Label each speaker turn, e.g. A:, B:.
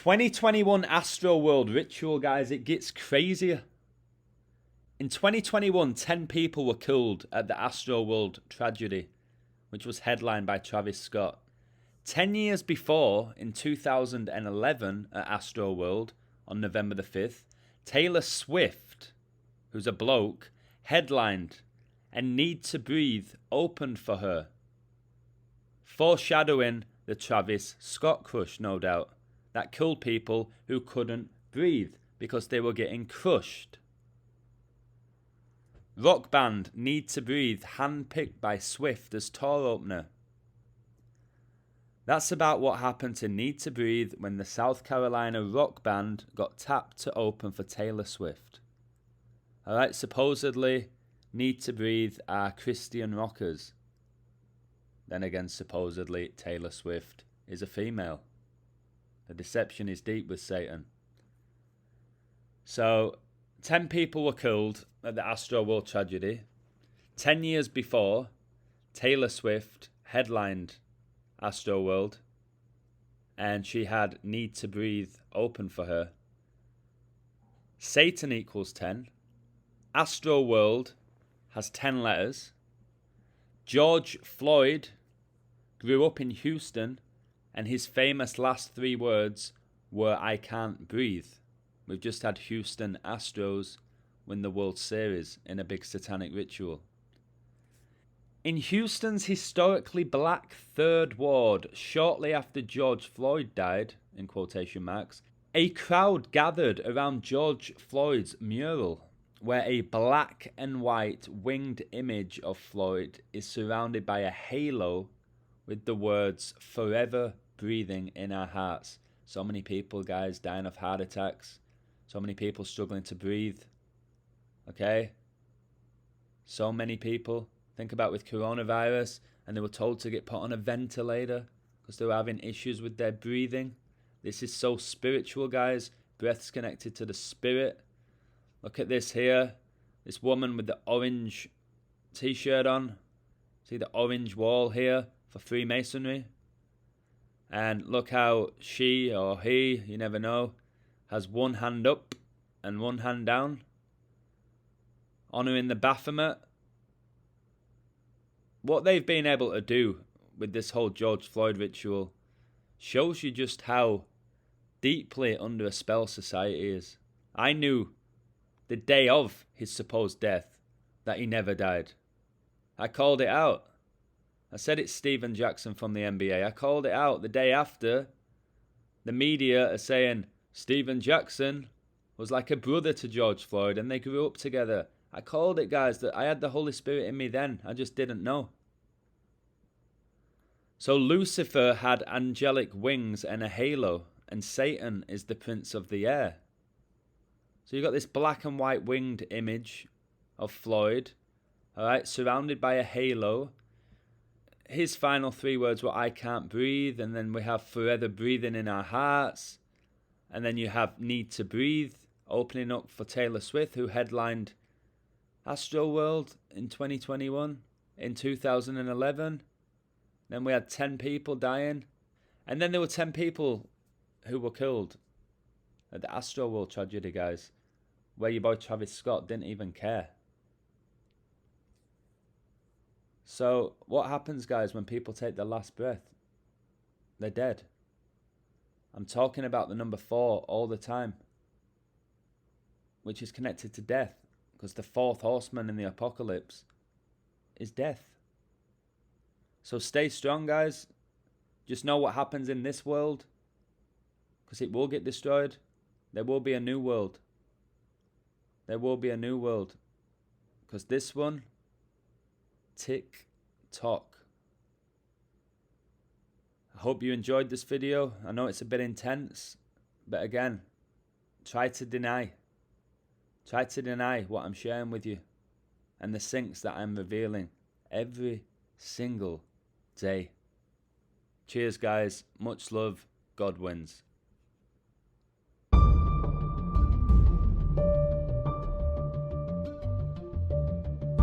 A: 2021 ASTROWORLD ritual, guys, it gets crazier. In 2021, 10 people were killed at the ASTROWORLD tragedy, which was headlined by Travis Scott. 10 years before, in 2011 at ASTROWORLD, on November the 5th, Taylor Swift, who's a bloke, headlined and Need to Breathe opened for her. Foreshadowing the Travis Scott crush, no doubt, that killed people who couldn't breathe because they were getting crushed. Rock band Need to Breathe, handpicked by Swift as tour opener. That's about what happened to Need to Breathe when the South Carolina rock band got tapped to open for Taylor Swift. Alright, supposedly Need to Breathe are Christian rockers. Then again, supposedly Taylor Swift is a female. The deception is deep with Satan. So, 10 people were killed at the ASTROWORLD tragedy. 10 years before, Taylor Swift headlined ASTROWORLD and she had Need to Breathe open for her. Satan equals 10. ASTROWORLD has 10 letters. George Floyd grew up in Houston and his famous last 3 words were "I can't breathe." We've just had Houston Astros win the World Series in a big satanic ritual. In Houston's historically black 3rd Ward, shortly after George Floyd died, in quotation marks, a crowd gathered around George Floyd's mural, where a black and white winged image of Floyd is surrounded by a halo with the words "forever breathing in our hearts." So many people, guys, dying of heart attacks. So many people struggling to breathe. Okay? So many people. Think about with coronavirus, and they were told to get put on a ventilator because they were having issues with their breathing. This is so spiritual, guys. Breath's connected to the spirit. Look at this here. This woman with the orange t-shirt on. See the orange wall here for Freemasonry? And look how she or he, you never know, has one hand up and one hand down, honouring the Baphomet. What they've been able to do with this whole George Floyd ritual shows you just how deeply under a spell society is. I knew the day of his supposed death that he never died. I called it out. I said it's Steven Jackson from the NBA. I called it out the day after. The media are saying Steven Jackson was like a brother to George Floyd and they grew up together. I called it, guys, that I had the Holy Spirit in me then. I just didn't know. So Lucifer had angelic wings and a halo, and Satan is the prince of the air. So you've got this black and white winged image of Floyd, alright, surrounded by a halo. His final 3 words were "I can't breathe," and then we have "forever breathing in our hearts." And then you have Need to Breathe opening up for Taylor Swift, who headlined ASTROWORLD in 2021, in 2011. Then we had 10 people dying. And then there were 10 people who were killed at the ASTROWORLD tragedy, guys, where your boy Travis Scott didn't even care. So what happens, guys, when people take their last breath? They're dead. I'm talking about the number 4 all the time, which is connected to death, because the 4th horseman in the apocalypse is death. So stay strong, guys. Just know what happens in this world, because it will get destroyed. There will be a new world. There will be a new world, because this one, tick tock. I hope you enjoyed this video. I know it's a bit intense, but again, try to deny what I'm sharing with you and the sinks that I'm revealing every single day. Cheers, guys. Much love. God wins.